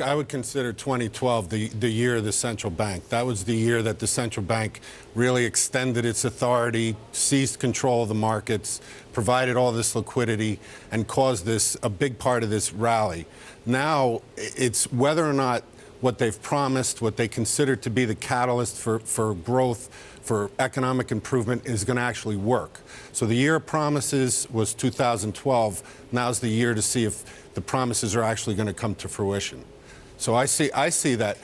I would consider 2012 the year of the central bank. That was the year that the central bank really extended its authority, seized control of the markets, provided all this liquidity, and caused a big part of this rally. Now, it's whether or not what they've promised, what they consider to be the catalyst for growth, for economic improvement, is going to actually work. So the year of promises was 2012. Now's the year to see if the promises are actually going to come to fruition. So I see that,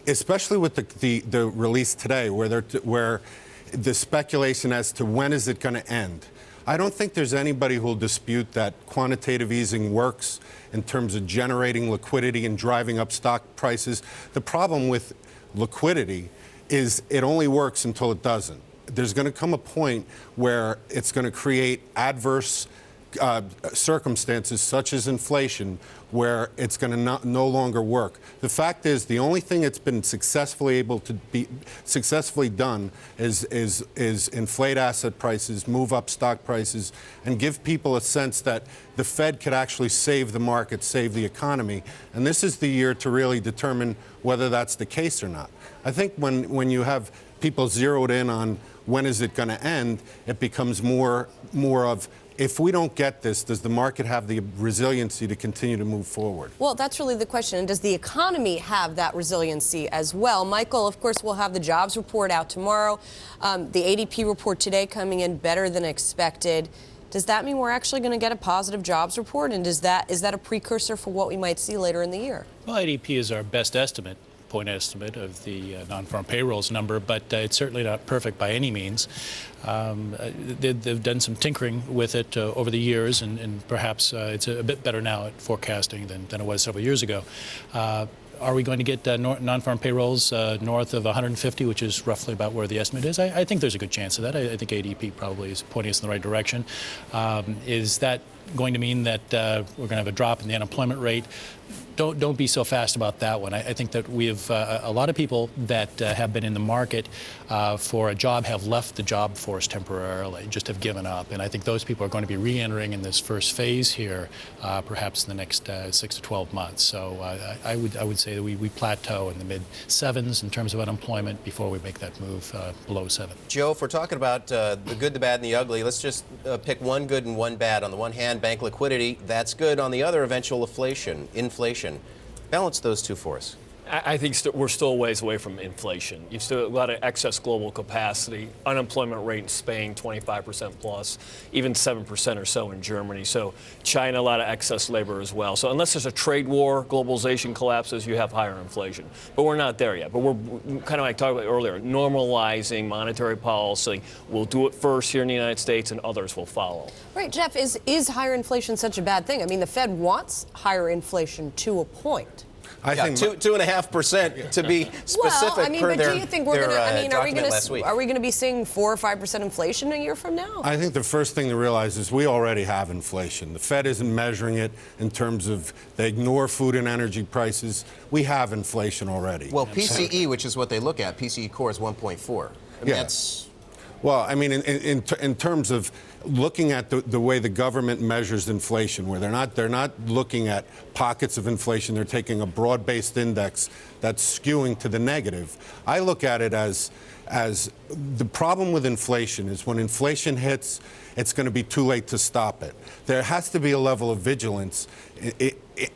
especially with the release today, where the speculation as to when is it going to end. I don't think there's anybody who will dispute that quantitative easing works in terms of generating liquidity and driving up stock prices. The problem with liquidity is it only works until it doesn't. There's going to come a point where it's going to create adverse circumstances such as inflation where it's going to no longer work. The fact is, the only thing it's been successfully done is inflate asset prices, move up stock prices, and give people a sense that the Fed could actually save the market, save the economy. And this is the year to really determine whether that's the case or not. I think when you have people zeroed in on when is it going to end, it becomes more of, if we don't get this, does the market have the resiliency to continue to move forward? Well, that's really the question. And does the economy have that resiliency as well? Michael, of course, we'll have the jobs report out tomorrow. The ADP report today coming in better than expected. Does that mean we're actually going to get a positive jobs report? And is that a precursor for what we might see later in the year? Well, ADP is our best point estimate of the non-farm payrolls number, but it's certainly not perfect by any means. They've done some tinkering with it over the years, and perhaps it's a bit better now at forecasting than it was several years ago. Are we going to get non-farm payrolls north of 150, which is roughly about where the estimate is? I think there's a good chance of that. I think ADP probably is pointing us in the right direction. Is that going to mean that we're going to have a drop in the unemployment rate? Don't be so fast about that one. I think that we have a lot of people that have been in the market for a job have left the job force temporarily, just have given up. And I think those people are going to be re-entering in this first phase here, perhaps in the next 6 to 12 months. So I would say that we plateau in the mid-7s in terms of unemployment before we make that move below 7. Joe, if we're talking about the good, the bad, and the ugly, let's just pick one good and one bad. On the one hand, bank liquidity, that's good. On the other, eventual inflation. Balance those two for us. I think we're still a ways away from inflation. You've still got a lot of excess global capacity. Unemployment rate in Spain, 25% plus, even 7% or so in Germany. So China, a lot of excess labor as well. So unless there's a trade war, globalization collapses, you have higher inflation. But we're not there yet. But we're kind of like talked about earlier, normalizing monetary policy. We'll do it first here in the United States, and others will follow. Right, Jeff, is higher inflation such a bad thing? I mean, the Fed wants higher inflation to a point. I think 2.5% to be specific. Well, I mean, per but do you think we're going to? I mean, are we going to be seeing 4 or 5% inflation a year from now? I think the first thing to realize is we already have inflation. The Fed isn't measuring it in terms of they ignore food and energy prices. We have inflation already. Well, PCE, which is what they look at, PCE core is 1.4. I mean, that's. Well, I mean, in terms of looking at the way the government measures inflation, where they're not looking at pockets of inflation, they're taking a broad-based index that's skewing to the negative. I look at it as the problem with inflation is when inflation hits, it's going to be too late to stop it. There has to be a level of vigilance,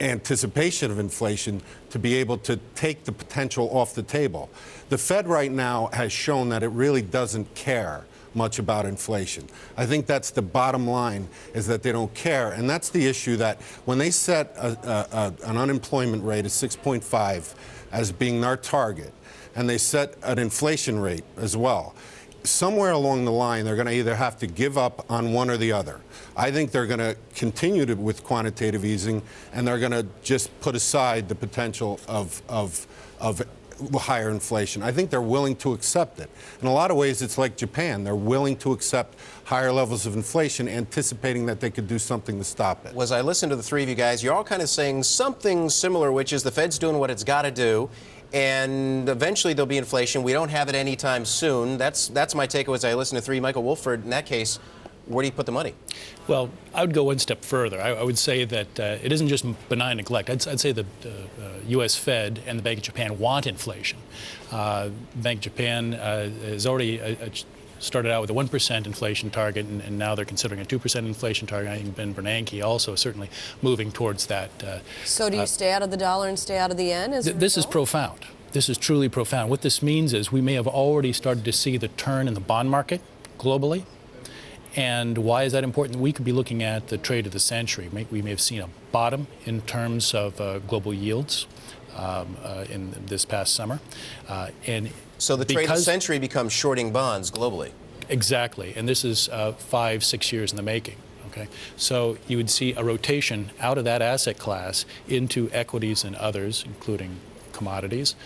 anticipation of inflation, to be able to take the potential off the table. The Fed right now has shown that it really doesn't care much about inflation. I think that's the bottom line, is that they don't care. And that's the issue, that when they set an unemployment rate of 6.5 as being our target, and they set an inflation rate as well, somewhere along the line, they're going to either have to give up on one or the other. I think they're going to continue with quantitative easing, and they're going to just put aside the potential of higher inflation. I think they're willing to accept it. In a lot of ways, it's like Japan. They're willing to accept higher levels of inflation, anticipating that they could do something to stop it. As I listen to the three of you guys, you're all kind of saying something similar, which is the Fed's doing what it's got to do, and eventually there'll be inflation. We don't have it anytime soon. That's my takeaway as I listen to three. Michael Wolford, in that case, Where do you put the money? Well, I would go one step further. I would say that it isn't just benign neglect. I'd say the U.S. Fed and the Bank of Japan want inflation. Bank of Japan has already started out with a 1% inflation target, and now they're considering a 2% inflation target. I think Ben Bernanke also certainly moving towards that. So do you stay out of the dollar and stay out of the yen? This is profound. This is truly profound. What this means is we may have already started to see the turn in the bond market globally. And why is that important? We could be looking at the trade of the century. We may have seen a bottom in terms of global yields in this past summer. So the trade of the century becomes shorting bonds globally. Exactly. And this is 5-6 years in the making. Okay. So you would see a rotation out of that asset class into equities and others, including commodities,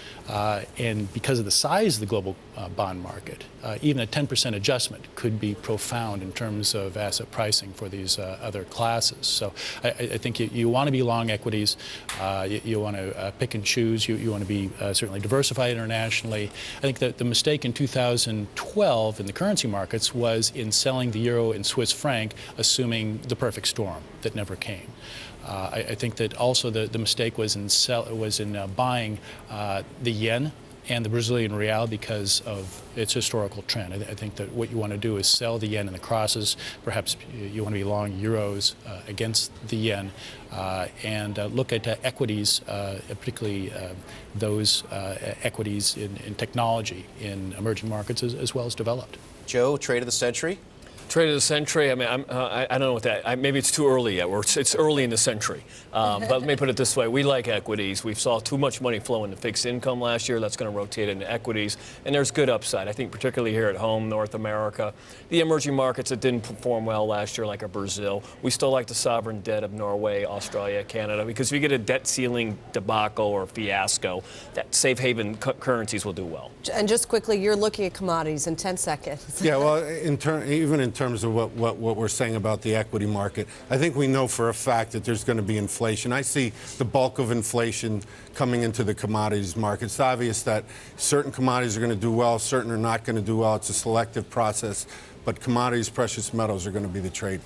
and because of the size of the global bond market, even a 10% adjustment could be profound in terms of asset pricing for these other classes. So I think you want to be long equities, you want to pick and choose, you want to be certainly diversified internationally. I think that the mistake in 2012 in the currency markets was in selling the euro and Swiss franc, assuming the perfect storm that never came. I think that also the mistake was in buying the yen and the Brazilian real because of its historical trend. I think that what you want to do is sell the yen in the crosses. Perhaps you want to be long euros against the yen and look at equities, particularly those equities in technology in emerging markets as well as developed. Joe, trade of the century? Trade of the century. I mean, I don't know what that. Maybe it's too early yet. It's early in the century. But let me put it this way: we like equities. We saw too much money flow into fixed income last year. That's going to rotate into equities, and there's good upside. I think particularly here at home, North America, the emerging markets that didn't perform well last year, like a Brazil. We still like the sovereign debt of Norway, Australia, Canada, because if you get a debt ceiling debacle or fiasco, that safe haven currencies will do well. And just quickly, you're looking at commodities in 10 seconds. Yeah, well, even in terms of what we're saying about the equity market, I think we know for a fact that there's going to be inflation. I see the bulk of inflation coming into the commodities market. It's obvious that certain commodities are going to do well, certain are not going to do well. It's a selective process, but commodities, precious metals are going to be the trade.